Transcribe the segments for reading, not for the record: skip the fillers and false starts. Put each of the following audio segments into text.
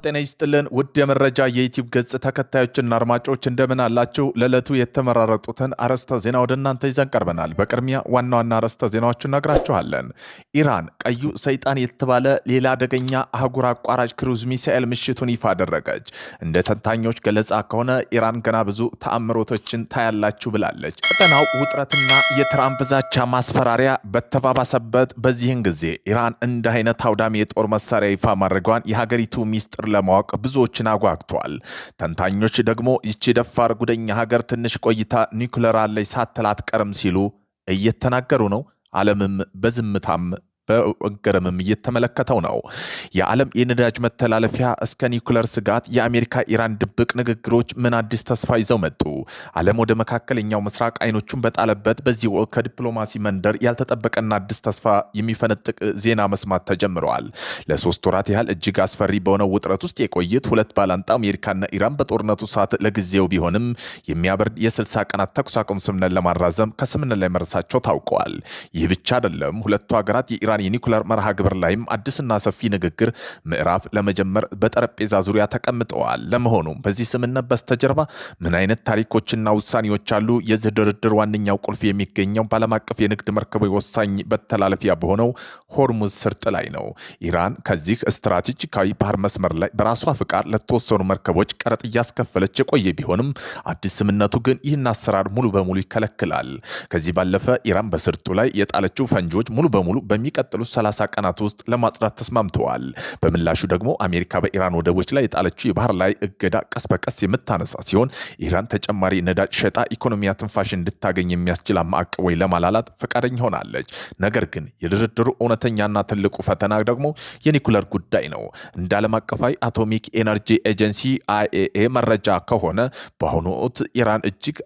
ጤና ይስጥልን ውድ የመረጃ የዩቲዩብ ገጽ ተከታዮችና አድማጮች እንደምን አላችሁ? ለዕለቱ የተመራረጡትን አርዕስተ ዜና ወደ እናንተ ይዘን ቀርበናል። በቅድሚያ ዋና ዋና አርዕስተ ዜናዎችን ነግራችኋለን። ኢራን ቀዩ ሰይጣን የተባለ ሌላ አደገኛ አህጉር አቋራጭ ክሩዝ ሚሳኤል ምሽቱን ይፋ አደረገች። እንደ ተንታኞች ገለጻ ከሆነ ኢራን ገና ብዙ ተአምሮቶችን ታያላችሁ ብላለች። ቀጠናው ውጥረትና የትራምፕ ዛቻ ማስፈራሪያ በተባባሰበት በዚህን ጊዜ ኢራን እንደ አይነት አውዳሚ የጦር መሳሪያ ይፋ ማድረጓን የሀገሪቱ ሚስጥር ለማወቅ ብዙዎችን አጓግቷል። ተንታኞች ደግሞ ይቺ ደፋር ጉደኛ ሀገር ትንሽ ቆይታ ኒውክሌር አለኝ ሳትል አትቀርም ሲሉ እየተናገሩ ነው። ዓለምም በዝምታም በገረምም እየተመለከተው ነው። የዓለም የነዳጅ መተላለፊያ እስከ ኒውክሌር ስጋት የአሜሪካ ኢራን ድብቅ ንግግሮች ምን አዲስ ተስፋ ይዘው መጡ? ዓለም ወደ መካከለኛው ምስራቅ አይኖቹን በጣለበት በዚህ ወቅት ከዲፕሎማሲ መንደር ያልተጠበቀና አዲስ ተስፋ የሚፈነጥቅ ዜና መስማት ተጀምረዋል። ለሶስት ወራት ያህል እጅግ አስፈሪ በሆነው ውጥረት ውስጥ የቆዩት ሁለት ባላንጣ አሜሪካና ኢራን በጦርነቱ ሰዓት ለጊዜው ቢሆንም የሚያበርድ የ60 ቀናት ተኩስ አቁም ስምምነት ለማራዘም ከስምምነት ላይ መድረሳቸው ታውቀዋል። ይህ ብቻ አይደለም። ሁለቱ ሀገራት የኢራን የኒውክሌር መርሃ ግብር ላይም አዲስና ሰፊ ንግግር ምዕራፍ ለመጀመር በጠረጴዛ ዙሪያ ተቀምጠዋል። ለመሆኑም በዚህ ስምምነት በስተጀርባ ምን አይነት ታሪኮችና ውሳኔዎች አሉ? የዚህ ድርድር ዋነኛው ቁልፍ የሚገኘው በዓለም አቀፍ የንግድ መርከቦች ወሳኝ መተላለፊያ በሆነው ሆርሙዝ ስርጥ ላይ ነው። ኢራን ከዚህ ስትራቴጂካዊ ባህር መስመር ላይ በራሷ ፍቃድ ለተወሰኑ መርከቦች ቀረጥ እያስከፈለች የቆየ ቢሆንም አዲስ ስምምነቱ ግን ይህን አሰራር ሙሉ በሙሉ ይከለክላል። ከዚህ ባለፈ ኢራን በስርጡ ላይ የጣለችው ፈንጂዎች ሙሉ በሙሉ በሚቀጥሉት 30 ቀናት ውስጥ ለማጽዳት ተስማምተዋል። በምላሹ ደግሞ አሜሪካ በኢራን ወደቦች ላይ የጣለችው የባህር ላይ እገዳ ቀስ በቀስ የምታነሳ ሲሆን ኢራን ተጨማሪ ነዳጅ ሸጣ ኢኮኖሚያ ትንፋሽ እንድታገኝ የሚያስችል ማዕቀብ ወይ ለማላላት ፈቃደኛ ሆናለች። ነገር ግን የድርድሩ እውነተኛና ትልቁ ፈተና ደግሞ የኒኩለር ጉዳይ ነው። እንደ ዓለም አቀፋዊ አቶሚክ ኤነርጂ ኤጀንሲ IAEA መረጃ ከሆነ በአሁኑ ወቅት ኢራን እጅግ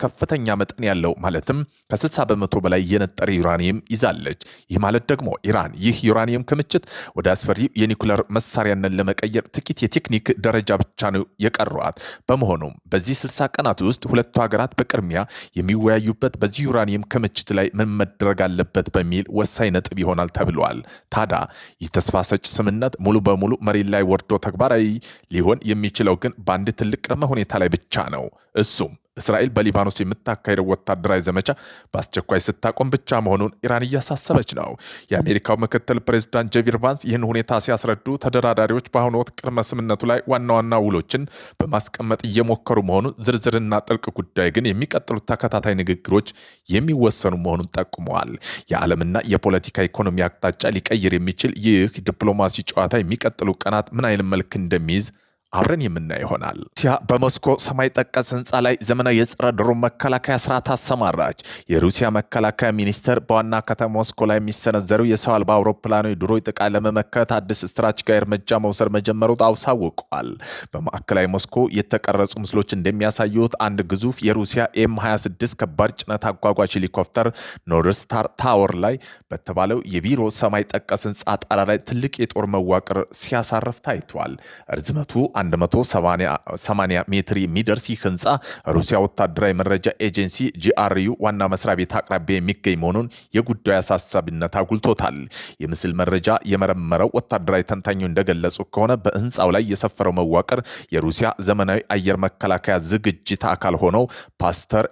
ከፍተኛ መጠን ያለው ማለትም ከ60 በመቶ በላይ የነጠረ ዩራኒየም ይዛለች። ይህ ማለት ደግሞ ኢራን ይህ ዩራኒየም ክምችት ወደ አስፈሪ የኒኩለር መሳሪያነት ለመቀየር ጥቂት የቴክኒክ ደረጃ ብቻ ነው የቀሯት። በመሆኑም በዚህ 60 ቀናት ውስጥ ሁለቱ ሀገራት በቅድሚያ የሚወያዩበት በዚህ ዩራኒየም ክምችት ላይ ምን መደረግ አለበት በሚል ወሳኝ ነጥብ ይሆናል ተብሏል። ታዲያ ይህ ተስፋ ሰጭ ስምምነት ሙሉ በሙሉ መሬት ላይ ወርዶ ተግባራዊ ሊሆን የሚችለው ግን በአንድ ትልቅ ቅድመ ሁኔታ ላይ ብቻ ነው። እሱም እስራኤል በሊባኖስ የምታካሄደው ወታደራዊ ዘመቻ በአስቸኳይ ስታቆም ብቻ መሆኑን ኢራን እያሳሰበች ነው። የአሜሪካው ምክትል ፕሬዝዳንት ጄዲ ቫንስ ይህን ሁኔታ ሲያስረዱ ተደራዳሪዎች በአሁኑ ወቅት ቅድመ ስምምነቱ ላይ ዋና ዋና ውሎችን በማስቀመጥ እየሞከሩ መሆኑን፣ ዝርዝርና ጥልቅ ጉዳይ ግን የሚቀጥሉት ተከታታይ ንግግሮች የሚወሰኑ መሆኑን ጠቁመዋል። የዓለምና የፖለቲካ ኢኮኖሚ አቅጣጫ ሊቀይር የሚችል ይህ ዲፕሎማሲ ጨዋታ የሚቀጥሉ ቀናት ምን አይነት መልክ እንደሚይዝ አብረን የምናይ ይሆናል። ሩሲያ በሞስኮ ሰማይ ጠቀስ ህንፃ ላይ ዘመናዊ የጸረ ድሮን መከላከያ ስርዓት አሰማራች። የሩሲያ መከላከያ ሚኒስቴር በዋና ከተማ ሞስኮ ላይ የሚሰነዘሩ የሰው አልባ አውሮፕላኖች ድሮን ጥቃት ለመመከት አዲስ ስትራቴጂካዊ እርምጃ መውሰድ መጀመሩ አሳውቋል። በማዕከላዊ ሞስኮ የተቀረጹ ምስሎች እንደሚያሳዩት አንድ ግዙፍ የሩሲያ M26 ከባድ ጭነት አጓጓዥ ሄሊኮፕተር ኖርስታር ታወር ላይ በተባለው የቢሮ ሰማይ ጠቀስ ህንፃ ጣራ ላይ ትልቅ የጦር መዋቅር ሲያሳርፍ ታይቷል። ርዝመቱ 180 ሜትር የሚደርስ ይህ ህንፃ ሩሲያ ወታደራዊ መረጃ ኤጀንሲ GRU ዋና መስሪያ ቤት አቅራቢያ የሚገኝ መሆኑን የጉዳዩ አሳሳቢነት አጉልቶታል። የምስል መረጃ የመረመረው ወታደራዊ ተንታኙ እንደገለጹ ከሆነ በህንፃው ላይ የሰፈረው መዋቅር የሩሲያ ዘመናዊ አየር መከላከያ ዝግጅት አካል ሆነው ፓስተር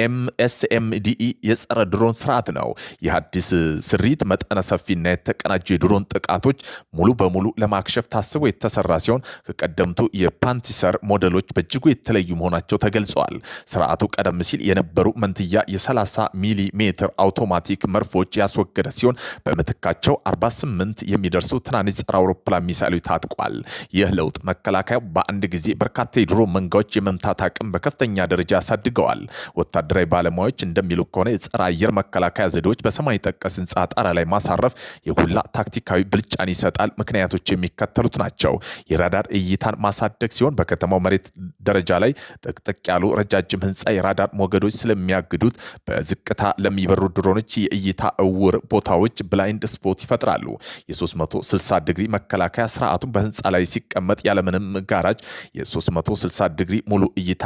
MSMDE የጸረ ድሮን ስርዓት ነው። ይህ አዲስ ስሪት መጠነ ሰፊና የተቀናጁ የድሮን ጥቃቶች ሙሉ በሙሉ ለማክሸፍ ታስቦ የተሰራ ሲሆን ከቀደምቱ የፓንቲሰር ሞዴሎች በእጅጉ የተለዩ መሆናቸው ተገልጸዋል። ስርዓቱ ቀደም ሲል የነበሩ መንትያ የ30 ሚሊ ሜትር አውቶማቲክ መርፎች ያስወገደ ሲሆን በምትካቸው 48 የሚደርሱ ትናንሽ ጸረ አውሮፕላን ሚሳይሎች ታጥቋል። ይህ ለውጥ መከላከያ በአንድ ጊዜ በርካታ የድሮን መንጋዎች የመምታት አቅም በከፍተኛ ደረጃ ያሳድገዋል። ወታደራዊ ባለሙያዎች እንደሚሉ ከሆነ የጸረ አየር መከላከያ ዘዴዎች በሰማይ ጠቀስ ህንፃ ጣራ ላይ ማሳረፍ የጎላ ታክቲካዊ ብልጫን ይሰጣል። ምክንያቶች የሚከተሉት ናቸው። የራዳር እይታን ማሳደግ ሲሆን በከተማው መሬት ደረጃ ላይ ጥቅጥቅ ያሉ ረጃጅም ህንፃ የራዳር ሞገዶች ስለሚያግዱት በዝቅታ ለሚበሩ ድሮኖች የእይታ እውር ቦታዎች ብላይንድ ስፖት ይፈጥራሉ። የ360 ዲግሪ መከላከያ ስርዓቱን በህንፃ ላይ ሲቀመጥ ያለምንም ጋራጅ የ360 ዲግሪ ሙሉ እይታ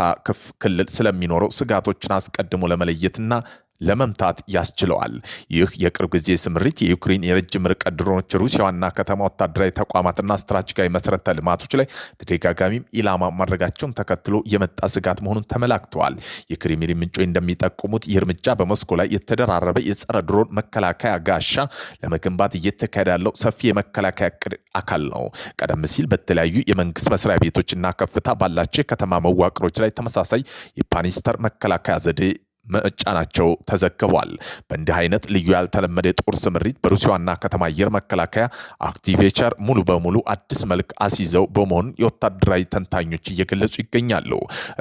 ክልል ስለሚኖረው ስጋቶችን አስቀድሞ ለመለየትና ለመምታት ያስችለዋል። ይህ የቅርብ ጊዜ ስምሪት የዩክሬን የረጅም ርቀት ድሮኖች ሩሲያ ዋና ከተማ ወታደራዊ ተቋማትና ስትራቴጂካዊ መሰረተ ልማቶች ላይ ተደጋጋሚም ኢላማ ማድረጋቸውን ተከትሎ የመጣ ስጋት መሆኑን ተመላክተዋል። የክሬምሊን ምንጮች እንደሚጠቁሙት ይህ እርምጃ በሞስኮ ላይ የተደራረበ የጸረ ድሮን መከላከያ ጋሻ ለመገንባት እየተካሄደ ያለው ሰፊ የመከላከያ እቅድ አካል ነው። ቀደም ሲል በተለያዩ የመንግስት መስሪያ ቤቶችና ከፍታ ባላቸው የከተማ መዋቅሮች ላይ ተመሳሳይ የፓኒስተር መከላከያ ዘዴ መጫናቸው ተዘግቧል። በእንዲህ አይነት ልዩ ያልተለመደ የጦር ስምሪት በሩሲያ ዋና ከተማ አየር መከላከያ አክቲቬቸር ሙሉ በሙሉ አዲስ መልክ አስይዘው በመሆኑ የወታደራዊ ተንታኞች እየገለጹ ይገኛሉ።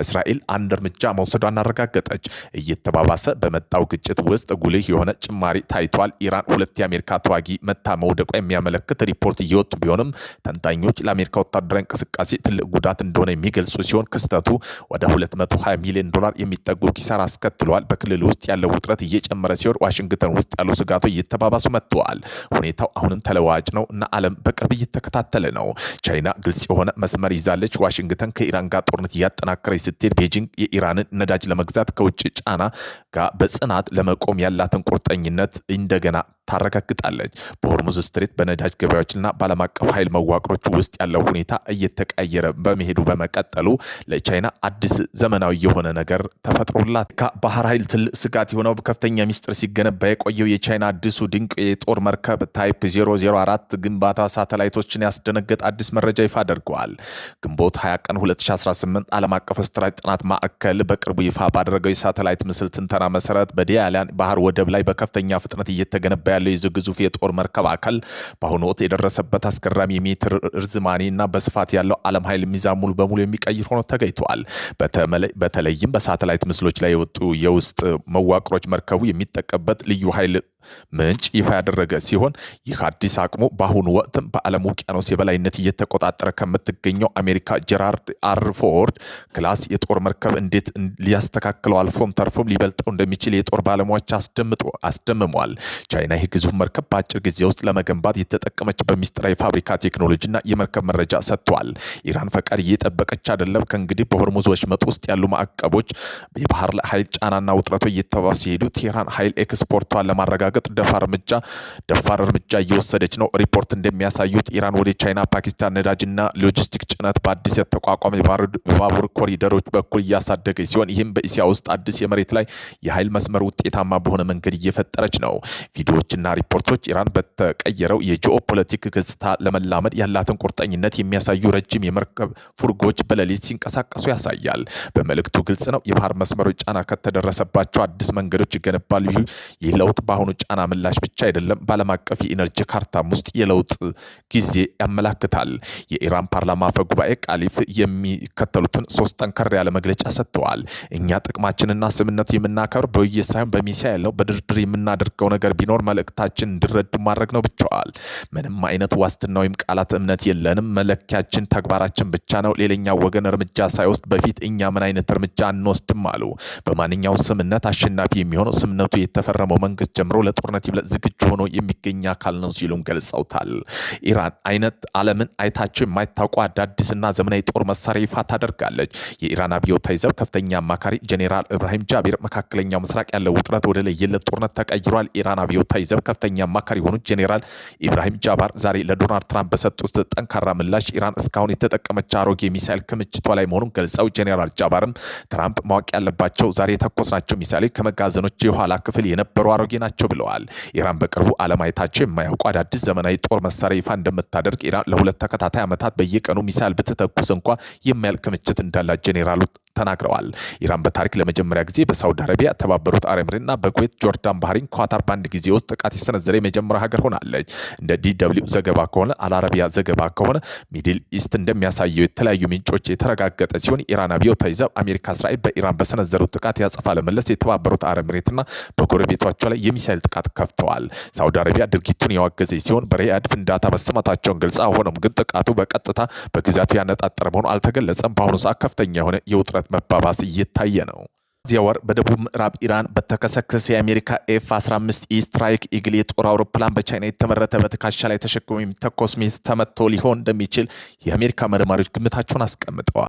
እስራኤል አንድ እርምጃ መውሰዷን አረጋገጠች። እየተባባሰ በመጣው ግጭት ውስጥ ጉልህ የሆነ ጭማሪ ታይቷል። ኢራን 2 የአሜሪካ ተዋጊ መታ መውደቋ የሚያመለክት ሪፖርት እየወጡ ቢሆንም ተንታኞች ለአሜሪካ ወታደራዊ እንቅስቃሴ ትልቅ ጉዳት እንደሆነ የሚገልጹ ሲሆን ክስተቱ ወደ $220 ሚሊዮን የሚጠጉ ኪሳራ አስከትሏል። በክልል ውስጥ ያለው ውጥረት እየጨመረ ሲሆን ዋሽንግተን ውስጥ ያሉ ስጋቶች እየተባባሱ መጥተዋል። ሁኔታው አሁንም ተለዋጭ ነው እና ዓለም በቅርብ እየተከታተለ ነው። ቻይና ግልጽ የሆነ መስመር ይዛለች። ዋሽንግተን ከኢራን ጋር ጦርነት እያጠናከረች ስትሄድ፣ ቤጂንግ የኢራንን ነዳጅ ለመግዛት ከውጭ ጫና ጋር በጽናት ለመቆም ያላትን ቁርጠኝነት እንደገና ታረጋግጣለች። በሆርሙዝ ስትሬት በነዳጅ ገበያዎችና በዓለም አቀፍ ኃይል መዋቅሮች ውስጥ ያለው ሁኔታ እየተቀየረ በመሄዱ በመቀጠሉ ለቻይና አዲስ ዘመናዊ የሆነ ነገር ተፈጥሮላት ባህር ኃይል ትልቅ ስጋት የሆነው በከፍተኛ ሚስጥር ሲገነባ የቆየው የቻይና አዲሱ ድንቅ የጦር መርከብ ታይፕ 004 ግንባታ ሳተላይቶችን ያስደነገጠ አዲስ መረጃ ይፋ አድርገዋል። ግንቦት 20 ቀን 2018 ዓለም አቀፍ ስትራቴጂ ጥናት ማዕከል በቅርቡ ይፋ ባደረገው የሳተላይት ምስል ትንተና መሰረት በዲያላን ባህር ወደብ ላይ በከፍተኛ ፍጥነት እየተገነባ ያለው የዚህ ግዙፍ የጦር መርከብ አካል በአሁኑ ወቅት የደረሰበት አስገራሚ የሜትር ርዝማኔ እና በስፋት ያለው ዓለም ኃይል ሚዛን ሙሉ በሙሉ የሚቀይር ሆኖ ተገኝተዋል። በተለይም በሳተላይት ምስሎች ላይ የወጡ የውስጥ መዋቅሮች መርከቡ የሚጠቀምበት ልዩ ኃይል ምንጭ ይፋ ያደረገ ሲሆን ይህ አዲስ አቅሙ በአሁኑ ወቅትም በዓለም ውቅያኖስ የበላይነት እየተቆጣጠረ ከምትገኘው አሜሪካ ጀራርድ አር ፎርድ ክላስ የጦር መርከብ እንዴት ሊያስተካክለው አልፎም ተርፎም ሊበልጠው እንደሚችል የጦር ባለሙያዎች አስደምሟል። ቻይና ይህ ግዙፍ መርከብ በአጭር ጊዜ ውስጥ ለመገንባት የተጠቀመች በሚስጥራዊ ፋብሪካ ቴክኖሎጂና የመርከብ መረጃ ሰጥቷል። ኢራን ፈቃድ እየጠበቀች አይደለም። ከእንግዲህ በሆርሙዝ ወሽመጥ ውስጥ ያሉ ማዕቀቦች የባህር ኃይል ጫናና ውጥረቶ እየተባባሱ ሲሄዱ ቴህራን ኃይል ኤክስፖርቷን ለማረጋገጥ ደፋር እርምጃ እየወሰደች ነው። ሪፖርት እንደሚያሳዩት ኢራን ወደ ቻይና፣ ፓኪስታን ነዳጅና ሎጂስቲክ ጭነት በአዲስ የተቋቋመ የባቡር ኮሪደሮች በኩል እያሳደገች ሲሆን ይህም በእስያ ውስጥ አዲስ የመሬት ላይ የኃይል መስመር ውጤታማ በሆነ መንገድ እየፈጠረች ነው። ቪዲዮዎችና ሪፖርቶች ኢራን በተቀየረው የጂኦ ፖለቲክ ገጽታ ለመላመድ ያላትን ቁርጠኝነት የሚያሳዩ ረጅም የመርከብ ፉርጎች በሌሊት ሲንቀሳቀሱ ያሳያል። በመልእክቱ ግልጽ ነው። የባህር መስመሮች ጫና ከተደረሰባቸው አዲስ መንገዶች ይገነባሉ። ይህ ለውጥ በአሁኑ ጫና ምላሽ ብቻ አይደለም፣ በዓለም አቀፍ የኢነርጂ ካርታም ውስጥ የለውጥ ጊዜ ያመላክታል። የኢራን ፓርላማ አፈ ጉባኤ ቃሊፍ የሚከተሉትን 3 ጠንከር ያለ መግለጫ ሰጥተዋል። እኛ ጥቅማችንና ስምነቱ የምናከብር በውይይት ሳይሆን በሚሳኤል ነው። በድርድር የምናደርገው ነገር ቢኖር መልእክታችን እንዲረዱ ማድረግ ነው ብቻዋል። ምንም አይነት ዋስትና ወይም ቃላት እምነት የለንም። መለኪያችን ተግባራችን ብቻ ነው። ሌላኛው ወገን እርምጃ ሳይወስድ በፊት እኛ ምን አይነት እርምጃ አንወስድም አሉ። በማንኛውም ስምነት አሸናፊ የሚሆነው ስምነቱ የተፈረመው መንግስት ጀምሮ ለጦርነት ይብለጥ ዝግጁ ሆኖ የሚገኝ አካል ነው ሲሉም ገልጸውታል። ኢራን ዓለምን አይታቸው የማይታወቁ አዳዲስና ዘመናዊ ጦር መሳሪያ ይፋ ታደርጋለች። የኢራን አብዮታዊ ዘብ ከፍተኛ አማካሪ ጄኔራል ኢብራሂም ጃቢር መካከለኛው ምስራቅ ያለው ውጥረት ወደ ለየለት ጦርነት ተቀይሯል። ኢራን አብዮታዊ ዘብ ከፍተኛ አማካሪ የሆኑት ጄኔራል ኢብራሂም ጃባር ዛሬ ለዶናልድ ትራምፕ በሰጡት ጠንካራ ምላሽ ኢራን እስካሁን የተጠቀመች አሮጌ ሚሳኤል ክምችቷ ላይ መሆኑን ገልጸው ጄኔራል ጃባርም ትራምፕ ማወቅ ያለባቸው ዛሬ የተኮስናቸው ሚሳኤሎች ከመጋዘኖች የኋላ ክፍል የነበሩ አሮጌ ናቸው ብለዋል። ኢራን በቅርቡ ዓለም አይታቸው የማያውቁ አዳዲስ ዘመናዊ ጦር መሳሪያ ይፋ እንደምታደርግ ኢራን ለ2 ተከታታይ ዓመታት በየቀኑ ሚሳኤል ብትተኩስ እንኳ የሚያልቅ ክምችት እንዳላት ጄኔራሉ ተናግረዋል። ኢራን በታሪክ ለመጀመሪያ ጊዜ በሳውዲ አረቢያ፣ ተባበሩት አረብ ኤሚሬትና በኩዌት፣ ጆርዳን፣ ባህሪን፣ ኳታር በአንድ ጊዜ ውስጥ ጥቃት የሰነዘረ የመጀመሪያ ሀገር ሆናለች። እንደ ዲደብሊው ዘገባ ከሆነ አልአረቢያ ዘገባ ከሆነ ሚድል ኢስት እንደሚያሳየው የተለያዩ ምንጮች የተረጋገጠ ሲሆን ኢራን አብዮታዊ ዘብ አሜሪካ፣ እስራኤል በኢራን በሰነዘሩት ጥቃት ያጸፋ ለመለስ የተባበሩት አረብ ኤሚሬትና በጎረቤቶቿ ላይ የሚሳኤል ጥቃት ከፍተዋል። ሳውዲ አረቢያ ድርጊቱን ያወገዘች ሲሆን በሪያድ ፍንዳታ መሰማታቸውን ገልጻ፣ ሆኖም ግን ጥቃቱ በቀጥታ በግዛቱ ያነጣጠረ መሆኑ አልተገለጸም። በአሁኑ ሰዓት ከፍተኛ የሆነ የውጥረት መባባስ እየታየ ነው። እዚያ ወር በደቡብ ምዕራብ ኢራን በተከሰከሰ የአሜሪካ ኤፍ-15 ስትራይክ ኢግል የጦር አውሮፕላን በቻይና የተመረተ በትከሻ ላይ ተሸክሞ የሚተኮስ ሚሳኤል ተመትቶ ሊሆን እንደሚችል የአሜሪካ መርማሪዎች ግምታቸውን አስቀምጠዋል።